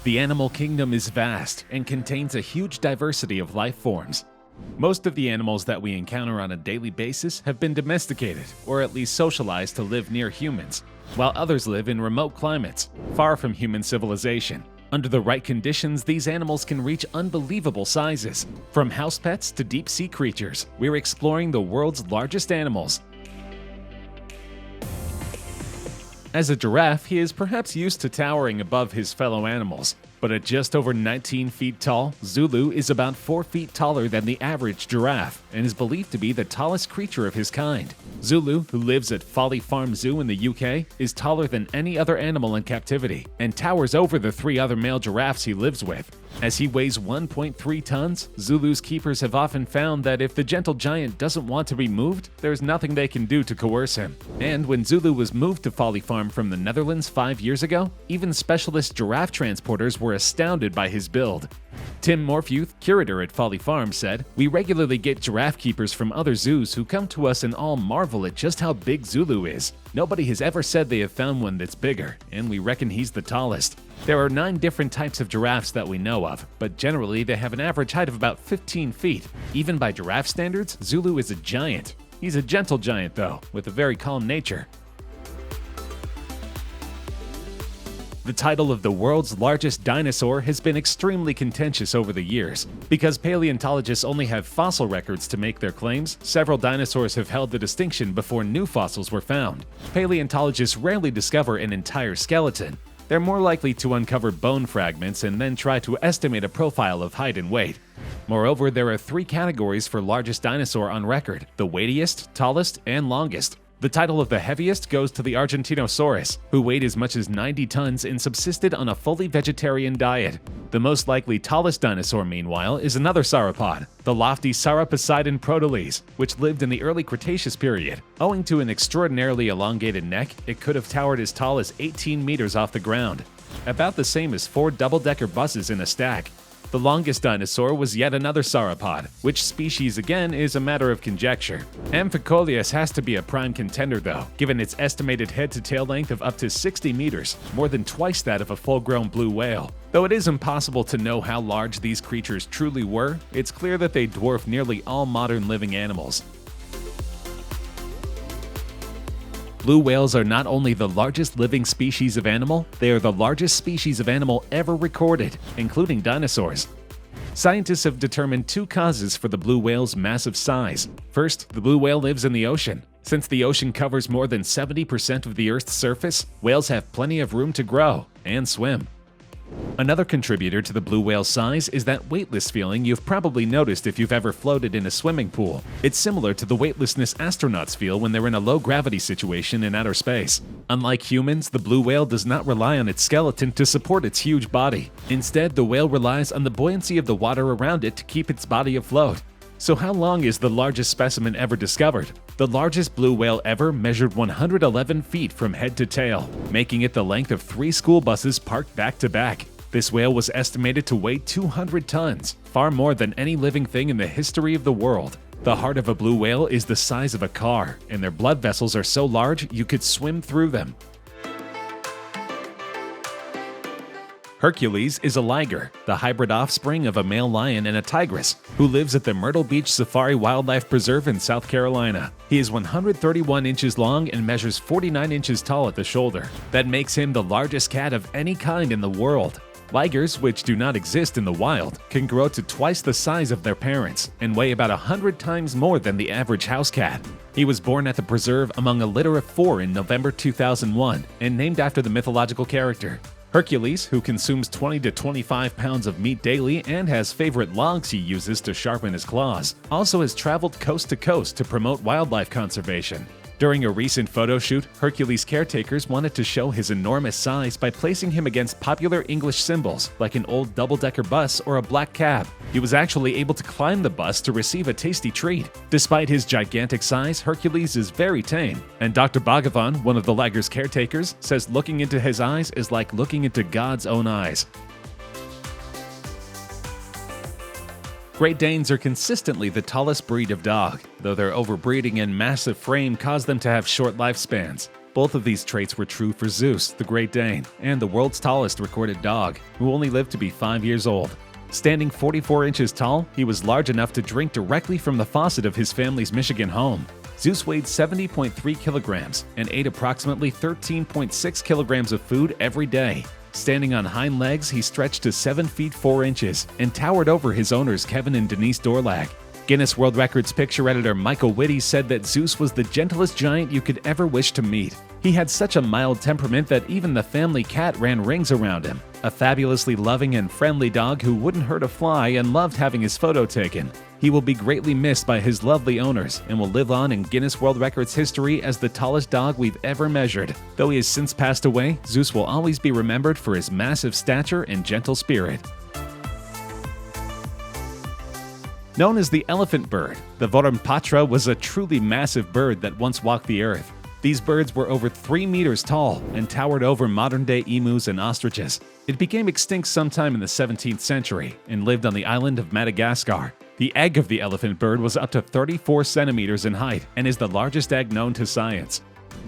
The animal kingdom is vast and contains a huge diversity of life forms. Most of the animals that we encounter on a daily basis have been domesticated, or at least socialized to live near humans, while others live in remote climates, far from human civilization. Under the right conditions, these animals can reach unbelievable sizes. From house pets to deep-sea creatures, we're exploring the world's largest animals. As a giraffe, he is perhaps used to towering above his fellow animals. But at just over 19 feet tall, Zulu is about 4 feet taller than the average giraffe and is believed to be the tallest creature of his kind. Zulu, who lives at Folly Farm Zoo in the UK, is taller than any other animal in captivity and towers over the 3 other male giraffes he lives with. As he weighs 1.3 tons, Zulu's keepers have often found that if the gentle giant doesn't want to be moved, there's nothing they can do to coerce him. And when Zulu was moved to Folly Farm from the Netherlands 5 years ago, even specialist giraffe transporters were astounded by his build. Tim Morphew, curator at Folly Farm, said, "We regularly get giraffe keepers from other zoos who come to us and all marvel at just how big Zulu is. Nobody has ever said they have found one that's bigger, and we reckon he's the tallest." There are 9 different types of giraffes that we know of, but generally they have an average height of about 15 feet. Even by giraffe standards, Zulu is a giant. He's a gentle giant though, with a very calm nature. The title of the world's largest dinosaur has been extremely contentious over the years. Because paleontologists only have fossil records to make their claims, several dinosaurs have held the distinction before new fossils were found. Paleontologists rarely discover an entire skeleton. They're more likely to uncover bone fragments and then try to estimate a profile of height and weight. Moreover, there are 3 categories for largest dinosaur on record: the weightiest, tallest, and longest. The title of the heaviest goes to the Argentinosaurus, who weighed as much as 90 tons and subsisted on a fully vegetarian diet. The most likely tallest dinosaur, meanwhile, is another sauropod, the lofty Sauroposeidon protoles, which lived in the early Cretaceous period. Owing to an extraordinarily elongated neck, it could have towered as tall as 18 meters off the ground, about the same as 4 double-decker buses in a stack. The longest dinosaur was yet another sauropod. Which species again is a matter of conjecture. Amphicoleus has to be a prime contender though, given its estimated head-to-tail length of up to 60 meters, more than twice that of a full-grown blue whale. Though it is impossible to know how large these creatures truly were, it's clear that they dwarf nearly all modern living animals. Blue whales are not only the largest living species of animal, they are the largest species of animal ever recorded, including dinosaurs. Scientists have determined 2 causes for the blue whale's massive size. First, the blue whale lives in the ocean. Since the ocean covers more than 70% of the Earth's surface, whales have plenty of room to grow and swim. Another contributor to the blue whale's size is that weightless feeling you've probably noticed if you've ever floated in a swimming pool. It's similar to the weightlessness astronauts feel when they're in a low-gravity situation in outer space. Unlike humans, the blue whale does not rely on its skeleton to support its huge body. Instead, the whale relies on the buoyancy of the water around it to keep its body afloat. So how long is the largest specimen ever discovered? The largest blue whale ever measured 111 feet from head to tail, making it the length of 3 school buses parked back to back. This whale was estimated to weigh 200 tons, far more than any living thing in the history of the world. The heart of a blue whale is the size of a car, and their blood vessels are so large you could swim through them. Hercules is a liger, the hybrid offspring of a male lion and a tigress, who lives at the Myrtle Beach Safari Wildlife Preserve in South Carolina. He is 131 inches long and measures 49 inches tall at the shoulder. That makes him the largest cat of any kind in the world. Ligers, which do not exist in the wild, can grow to twice the size of their parents and weigh about 100 times more than the average house cat. He was born at the preserve among a litter of 4 in November 2001 and named after the mythological character. Hercules, who consumes 20 to 25 pounds of meat daily and has favorite logs he uses to sharpen his claws, also has traveled coast to coast to promote wildlife conservation. During a recent photo shoot, Hercules caretakers wanted to show his enormous size by placing him against popular English symbols like an old double-decker bus or a black cab. He was actually able to climb the bus to receive a tasty treat. Despite his gigantic size, Hercules is very tame, and Dr. Bhagavan, one of the liger's caretakers, says looking into his eyes is like looking into God's own eyes. Great Danes are consistently the tallest breed of dog, though their overbreeding and massive frame cause them to have short lifespans. Both of these traits were true for Zeus, the Great Dane, and the world's tallest recorded dog, who only lived to be 5 years old. Standing 44 inches tall, he was large enough to drink directly from the faucet of his family's Michigan home. Zeus weighed 70.3 kilograms and ate approximately 13.6 kilograms of food every day. Standing on hind legs, he stretched to 7 feet 4 inches and towered over his owners Kevin and Denise Dorlag. Guinness World Records picture editor Michael Whitty said that Zeus was the gentlest giant you could ever wish to meet. He had such a mild temperament that even the family cat ran rings around him. A fabulously loving and friendly dog who wouldn't hurt a fly and loved having his photo taken. He will be greatly missed by his lovely owners and will live on in Guinness World Records history as the tallest dog we've ever measured. Though he has since passed away, Zeus will always be remembered for his massive stature and gentle spirit. Known as the elephant bird, the Vorompatra was a truly massive bird that once walked the earth. These birds were over 3 meters tall and towered over modern-day emus and ostriches. It became extinct sometime in the 17th century and lived on the island of Madagascar. The egg of the elephant bird was up to 34 centimeters in height and is the largest egg known to science.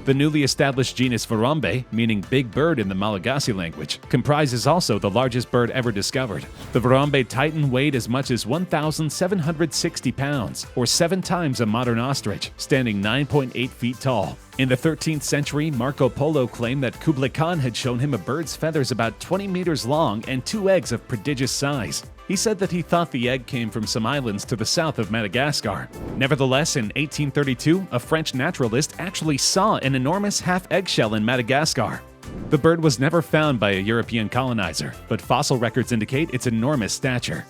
The newly established genus Vorombe, meaning big bird in the Malagasy language, comprises also the largest bird ever discovered. The Vorombe titan weighed as much as 1,760 pounds, or 7 times a modern ostrich, standing 9.8 feet tall. In the 13th century, Marco Polo claimed that Kublai Khan had shown him a bird's feathers about 20 meters long and 2 eggs of prodigious size. He said that he thought the egg came from some islands to the south of Madagascar. Nevertheless, in 1832, a French naturalist actually saw an enormous half-eggshell in Madagascar. The bird was never found by a European colonizer, but fossil records indicate its enormous stature.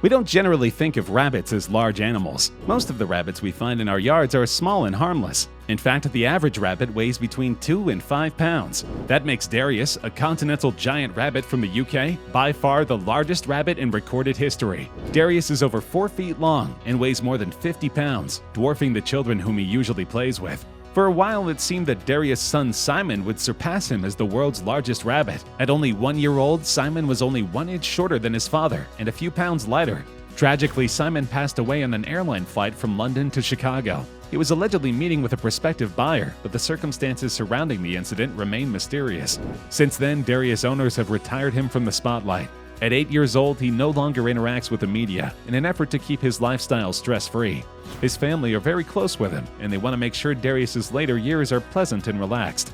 We don't generally think of rabbits as large animals. Most of the rabbits we find in our yards are small and harmless. In fact, the average rabbit weighs between 2 and 5 pounds. That makes Darius, a continental giant rabbit from the UK, by far the largest rabbit in recorded history. Darius is over 4 feet long and weighs more than 50 pounds, dwarfing the children whom he usually plays with. For a while, it seemed that Darius' son Simon would surpass him as the world's largest rabbit. At only 1 year old, Simon was only 1 inch shorter than his father and a few pounds lighter. Tragically, Simon passed away on an airline flight from London to Chicago. He was allegedly meeting with a prospective buyer, but the circumstances surrounding the incident remain mysterious. Since then, Darius owners have retired him from the spotlight. At 8 years old, he no longer interacts with the media in an effort to keep his lifestyle stress-free. His family are very close with him, and they want to make sure Darius's later years are pleasant and relaxed.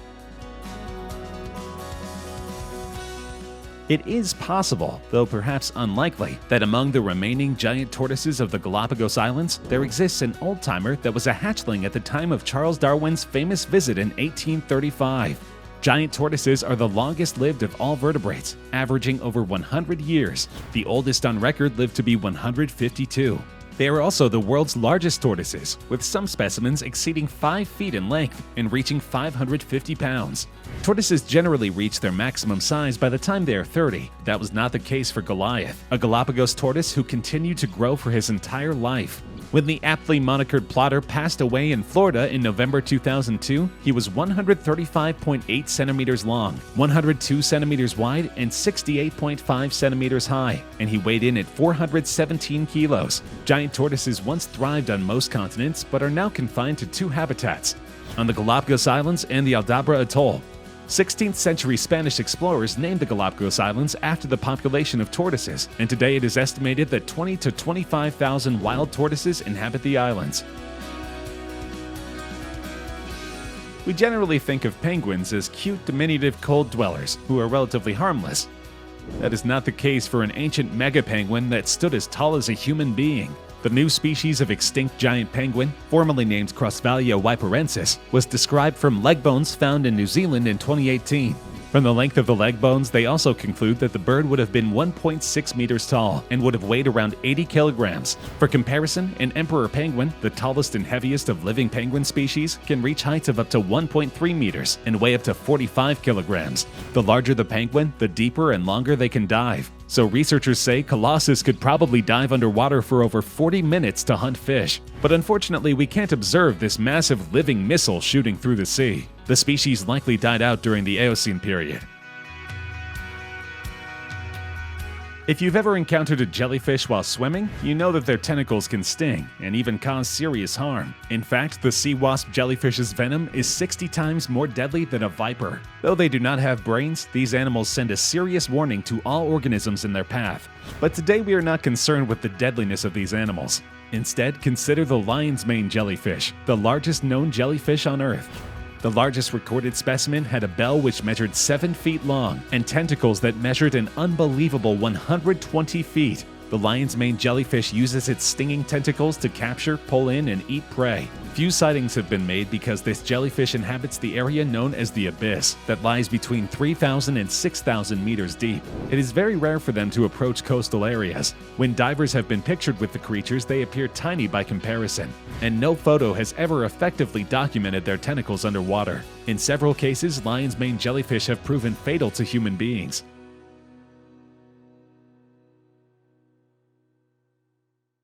It is possible, though perhaps unlikely, that among the remaining giant tortoises of the Galapagos Islands, there exists an old-timer that was a hatchling at the time of Charles Darwin's famous visit in 1835. Giant tortoises are the longest-lived of all vertebrates, averaging over 100 years. The oldest on record lived to be 152. They are also the world's largest tortoises, with some specimens exceeding 5 feet in length and reaching 550 pounds. Tortoises generally reach their maximum size by the time they are 30. That was not the case for Goliath, a Galapagos tortoise who continued to grow for his entire life. When the aptly monikered plotter passed away in Florida in November 2002, he was 135.8 centimeters long, 102 centimeters wide, and 68.5 centimeters high, and he weighed in at 417 kilos. Giant tortoises once thrived on most continents, but are now confined to 2 habitats, on the Galapagos Islands and the Aldabra Atoll. 16th century Spanish explorers named the Galapagos Islands after the population of tortoises, and today it is estimated that 20 to 25,000 wild tortoises inhabit the islands. We generally think of penguins as cute, diminutive cold dwellers who are relatively harmless. That is not the case for an ancient mega-penguin that stood as tall as a human being. The new species of extinct giant penguin, formerly named Crossvalia wiperensis, was described from leg bones found in New Zealand in 2018. From the length of the leg bones, they also conclude that the bird would have been 1.6 meters tall and would have weighed around 80 kilograms. For comparison, an emperor penguin, the tallest and heaviest of living penguin species, can reach heights of up to 1.3 meters and weigh up to 45 kilograms. The larger the penguin, the deeper and longer they can dive. So researchers say Colossus could probably dive underwater for over 40 minutes to hunt fish. But unfortunately, we can't observe this massive living missile shooting through the sea. The species likely died out during the Eocene period. If you've ever encountered a jellyfish while swimming, you know that their tentacles can sting and even cause serious harm. In fact, the sea wasp jellyfish's venom is 60 times more deadly than a viper. Though they do not have brains, these animals send a serious warning to all organisms in their path. But today we are not concerned with the deadliness of these animals. Instead, consider the lion's mane jellyfish, the largest known jellyfish on Earth. The largest recorded specimen had a bell which measured 7 feet long and tentacles that measured an unbelievable 120 feet. The lion's mane jellyfish uses its stinging tentacles to capture, pull in, and eat prey. Few sightings have been made because this jellyfish inhabits the area known as the abyss that lies between 3,000 and 6,000 meters deep. It is very rare for them to approach coastal areas. When divers have been pictured with the creatures, they appear tiny by comparison, and no photo has ever effectively documented their tentacles underwater. In several cases, lion's mane jellyfish have proven fatal to human beings.